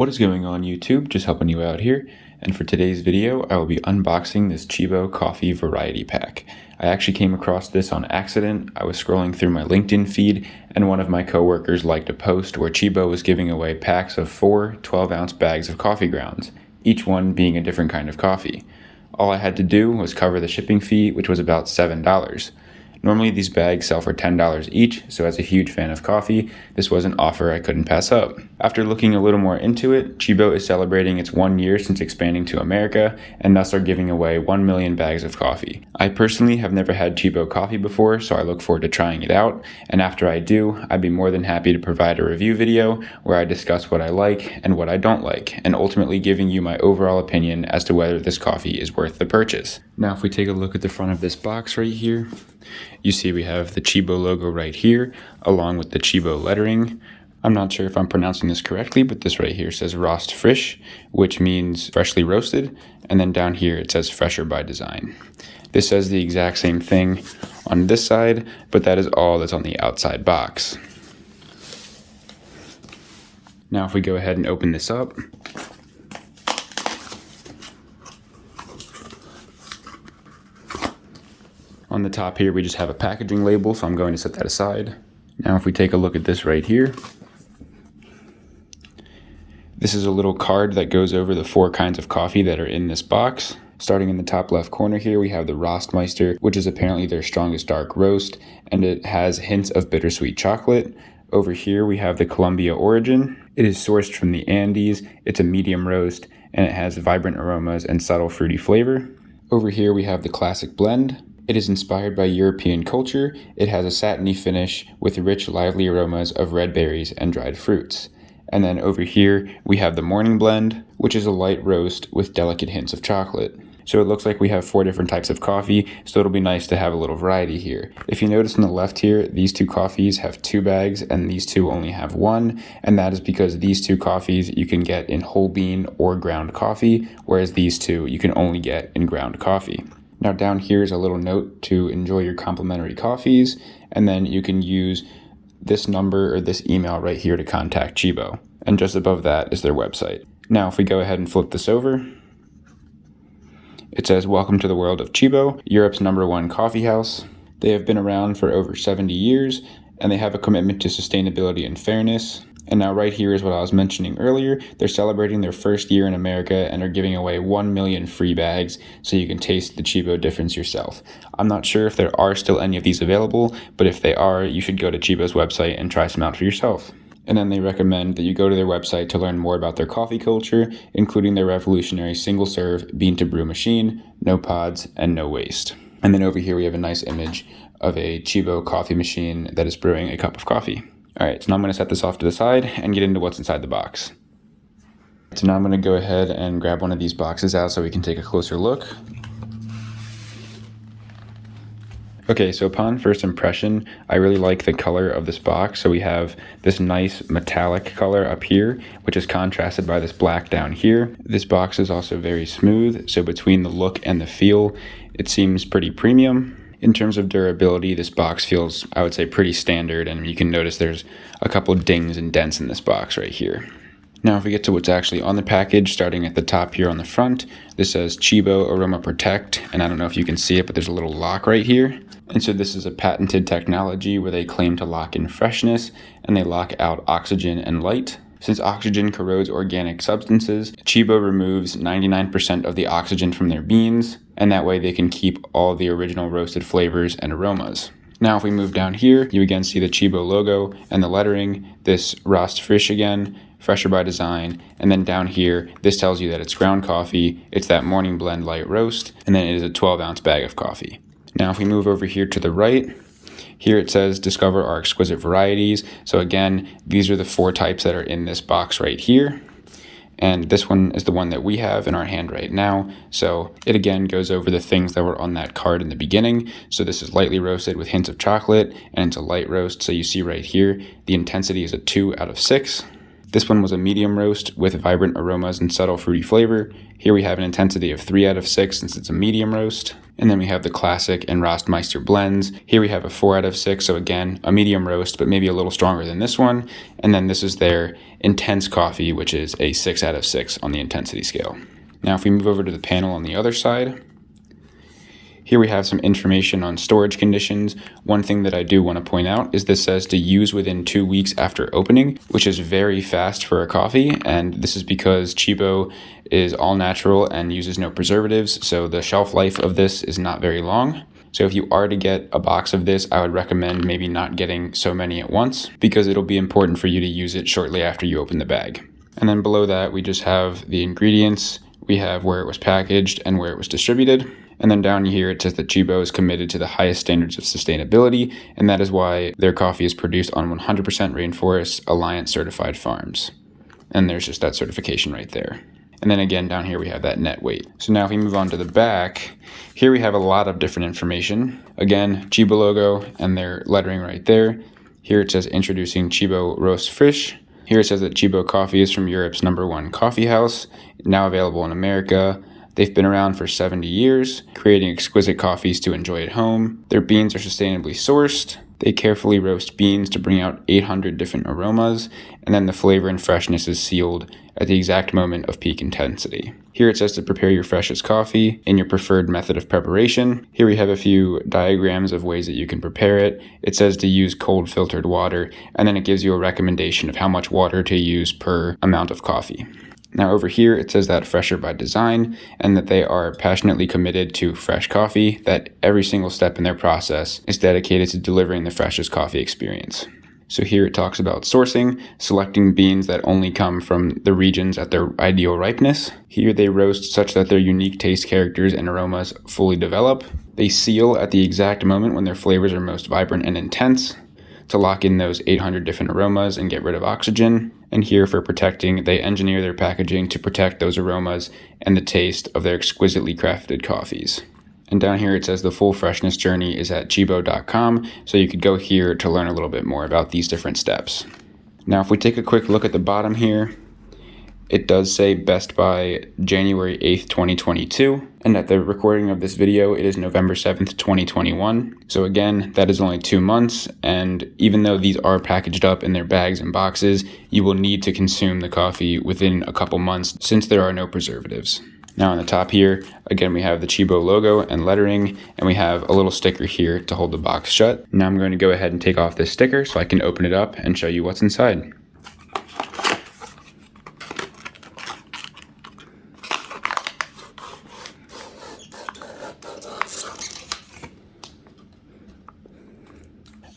What is going on YouTube? Just helping you out here. And for today's video, I will be unboxing this Tchibo coffee variety pack. I actually came across this on accident. I was scrolling through my LinkedIn feed and one of my coworkers liked a post where Tchibo was giving away packs of 4 12-ounce bags of coffee grounds, each one being a different kind of coffee. All I had to do was cover the shipping fee, which was about $7. Normally these bags sell for $10 each, so as a huge fan of coffee, this was an offer I couldn't pass up. After looking a little more into it, Tchibo is celebrating its 1 year since expanding to America, and thus are giving away 1 million bags of coffee. I personally have never had Tchibo coffee before, so I look forward to trying it out, and after I do, I'd be more than happy to provide a review video where I discuss what I like and what I don't like, and ultimately giving you my overall opinion as to whether this coffee is worth the purchase. Now if we take a look at the front of this box right here, you see we have the Tchibo logo right here, along with the Tchibo lettering. I'm not sure if I'm pronouncing this correctly, but this right here says Rost Frisch, which means freshly roasted, and then down here it says Fresher by Design. This says the exact same thing on this side, but that is all that's on the outside box. Now if we go ahead and open this up, on the top here, we just have a packaging label, so I'm going to set that aside. Now, if we take a look at this right here, this is a little card that goes over the 4 kinds of coffee that are in this box. Starting in the top left corner here, we have the Rostmeister, which is apparently their strongest dark roast, and it has hints of bittersweet chocolate. Over here, we have the Colombia Origin. It is sourced from the Andes, it's a medium roast, and it has vibrant aromas and subtle fruity flavor. Over here, we have the Classic Blend. It is inspired by European culture. It has a satiny finish with rich, lively aromas of red berries and dried fruits. And then over here, we have the Morning Blend, which is a light roast with delicate hints of chocolate. So it looks like we have 4 different types of coffee, so it'll be nice to have a little variety here. If you notice on the left here, these 2 coffees have 2 bags and these 2 only have 1, and that is because these 2 coffees you can get in whole bean or ground coffee, whereas these 2 you can only get in ground coffee. Now down here is a little note to enjoy your complimentary coffees, and then you can use this number or this email right here to contact Tchibo. And just above that is their website. Now if we go ahead and flip this over, it says, "Welcome to the world of Tchibo, Europe's #1 coffee house." They have been around for over 70 years, and they have a commitment to sustainability and fairness. And now right here is what I was mentioning earlier. They're celebrating their 1st year in America and are giving away 1 million free bags so you can taste the Tchibo difference yourself. I'm not sure if there are still any of these available, but if they are, you should go to Tchibo's website and try some out for yourself. And then they recommend that you go to their website to learn more about their coffee culture, including their revolutionary single-serve bean-to-brew machine, no pods, and no waste. And then over here we have a nice image of a Tchibo coffee machine that is brewing a cup of coffee. Alright, so now I'm going to set this off to the side and get into what's inside the box. So now I'm going to go ahead and grab one of these boxes out so we can take a closer look. Okay, so upon first impression, I really like the color of this box. So we have this nice metallic color up here, which is contrasted by this black down here. This box is also very smooth, so between the look and the feel, it seems pretty premium. In terms of durability, this box feels, I would say, pretty standard, and you can notice there's a couple dings and dents in this box right here. Now if we get to what's actually on the package, starting at the top here on the front, this says Tchibo Aroma Protect, and I don't know if you can see it, but there's a little lock right here. And so this is a patented technology where they claim to lock in freshness, and they lock out oxygen and light. Since oxygen corrodes organic substances, Tchibo removes 99% of the oxygen from their beans, and that way they can keep all the original roasted flavors and aromas. Now if we move down here, you again see the Tchibo logo and the lettering, this Rost Frisch again, Fresher by Design, and then down here, this tells you that it's ground coffee, it's that Morning Blend light roast, and then it is a 12-ounce bag of coffee. Now if we move over here to the right, here it says, "Discover our exquisite varieties." So again, these are the 4 types that are in this box right here. And this one is the one that we have in our hand right now. So it again goes over the things that were on that card in the beginning. So this is lightly roasted with hints of chocolate, and it's a light roast. So you see right here, the intensity is a 2 out of 6. This one was a medium roast with vibrant aromas and subtle fruity flavor. Here we have an intensity of 3 out of 6 since it's a medium roast. And then we have the classic and Rostmeister blends. Here we have a 4 out of 6, so again, a medium roast, but maybe a little stronger than this one. And then this is their intense coffee, which is a 6 out of 6 on the intensity scale. Now if we move over to the panel on the other side, here we have some information on storage conditions. One thing that I do want to point out is this says to use within 2 weeks after opening, which is very fast for a coffee. And this is because Tchibo is all natural and uses no preservatives. So the shelf life of this is not very long. So if you are to get a box of this, I would recommend maybe not getting so many at once because it'll be important for you to use it shortly after you open the bag. And then below that, we just have the ingredients. We have where it was packaged and where it was distributed. And then down here, it says that Tchibo is committed to the highest standards of sustainability, and that is why their coffee is produced on 100% Rainforest Alliance certified farms. And there's just that certification right there. And then again, down here, we have that net weight. So now if we move on to the back, here we have a lot of different information. Again, Tchibo logo and their lettering right there. Here it says introducing Tchibo Roast Frisch. Here it says that Tchibo coffee is from Europe's #1 coffee house, now available in America. They've been around for 70 years, creating exquisite coffees to enjoy at home. Their beans are sustainably sourced. They carefully roast beans to bring out 800 different aromas, and then the flavor and freshness is sealed at the exact moment of peak intensity. Here it says to prepare your freshest coffee in your preferred method of preparation. Here we have a few diagrams of ways that you can prepare it. It says to use cold filtered water, and then it gives you a recommendation of how much water to use per amount of coffee. Now over here, it says that fresher by design and that they are passionately committed to fresh coffee, that every single step in their process is dedicated to delivering the freshest coffee experience. So here it talks about sourcing, selecting beans that only come from the regions at their ideal ripeness. Here they roast such that their unique taste characters and aromas fully develop. They seal at the exact moment when their flavors are most vibrant and intense to lock in those 800 different aromas and get rid of oxygen. And here for protecting, they engineer their packaging to protect those aromas and the taste of their exquisitely crafted coffees. And down here it says the full freshness journey is at tchibo.com, so you could go here to learn a little bit more about these different steps. Now if we take a quick look at the bottom here, it does say best by January 8th, 2022. And at the recording of this video, it is November 7th, 2021. So again, that is only 2 months. And even though these are packaged up in their bags and boxes, you will need to consume the coffee within a couple months since there are no preservatives. Now on the top here, again, we have the Tchibo logo and lettering, and we have a little sticker here to hold the box shut. Now I'm going to go ahead and take off this sticker so I can open it up and show you what's inside.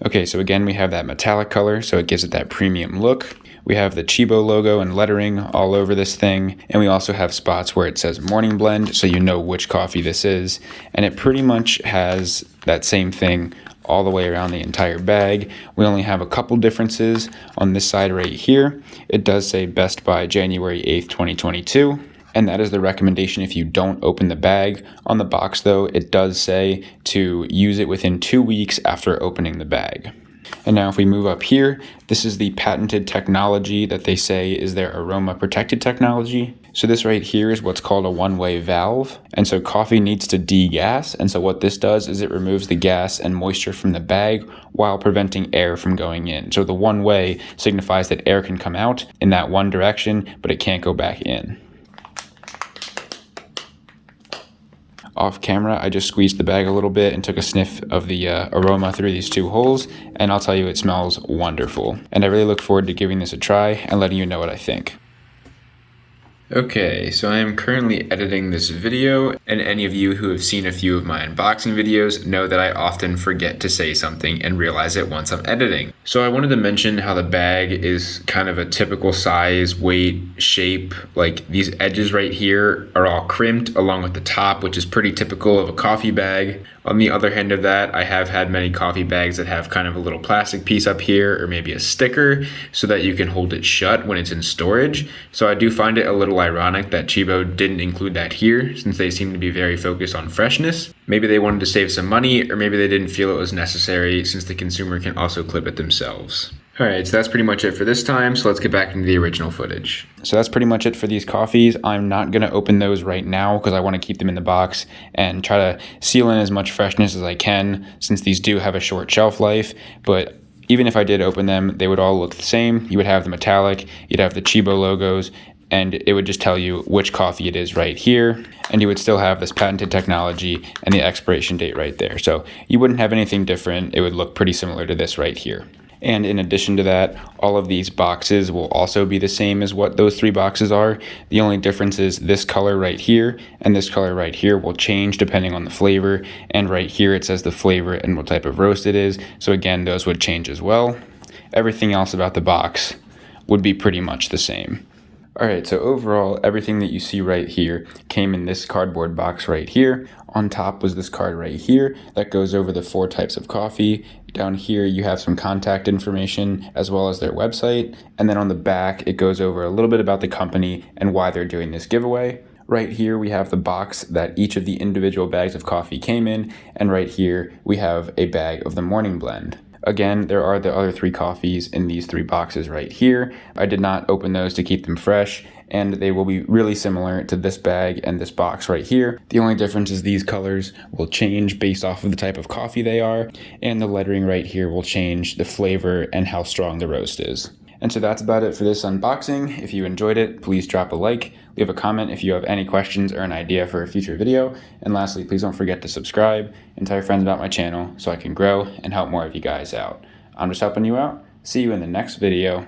Okay, so again, we have that metallic color, so it gives it that premium look. We have the Tchibo logo and lettering all over this thing, and we also have spots where it says morning blend, so you know which coffee this is. And it pretty much has that same thing all the way around the entire bag. We only have a couple differences on this side right here. It does say best by January 8th, 2022. And that is the recommendation if you don't open the bag. On the box though, it does say to use it within 2 weeks after opening the bag. And now if we move up here, this is the patented technology that they say is their aroma protected technology. So this right here is what's called a one-way valve. And so coffee needs to degas. And so what this does is it removes the gas and moisture from the bag while preventing air from going in. So the one way signifies that air can come out in that one direction, but it can't go back in. Off camera, I just squeezed the bag a little bit and took a sniff of the aroma through these 2 holes, and I'll tell you it smells wonderful. And I really look forward to giving this a try and letting you know what I think. Okay, so I am currently editing this video, and any of you who have seen a few of my unboxing videos know that I often forget to say something and realize it once I'm editing. So I wanted to mention how the bag is kind of a typical size, weight, shape. Like these edges right here are all crimped along with the top, which is pretty typical of a coffee bag. On the other hand of that, I have had many coffee bags that have kind of a little plastic piece up here or maybe a sticker so that you can hold it shut when it's in storage. So I do find it a little ironic that Tchibo didn't include that here since they seem to be very focused on freshness. Maybe they wanted to save some money, or maybe they didn't feel it was necessary since the consumer can also clip it themselves. All right, so that's pretty much it for this time. So let's get back into the original footage. So that's pretty much it for these coffees. I'm not going to open those right now because I want to keep them in the box and try to seal in as much freshness as I can, since these do have a short shelf life. But even if I did open them, they would all look the same. You would have the metallic, you'd have the Tchibo logos, and it would just tell you which coffee it is right here. And you would still have this patented technology and the expiration date right there. So you wouldn't have anything different. It would look pretty similar to this right here. And in addition to that, all of these boxes will also be the same as what those 3 boxes are. The only difference is this color right here and this color right here will change depending on the flavor. And right here it says the flavor and what type of roast it is. So again, those would change as well. Everything else about the box would be pretty much the same. All right, so overall, everything that you see right here came in this cardboard box right here. On top was this card right here that goes over the 4 types of coffee. Down here, you have some contact information as well as their website. And then on the back, it goes over a little bit about the company and why they're doing this giveaway. Right here, we have the box that each of the individual bags of coffee came in. And right here, we have a bag of the morning blend. Again, there are the other 3 coffees in these 3 boxes right here. I did not open those to keep them fresh, and they will be really similar to this bag and this box right here. The only difference is these colors will change based off of the type of coffee they are, and the lettering right here will change the flavor and how strong the roast is. And so that's about it for this unboxing. If you enjoyed it, please drop a like, leave a comment if you have any questions or an idea for a future video. And lastly, please don't forget to subscribe and tell your friends about my channel so I can grow and help more of you guys out. I'm just helping you out. See you in the next video.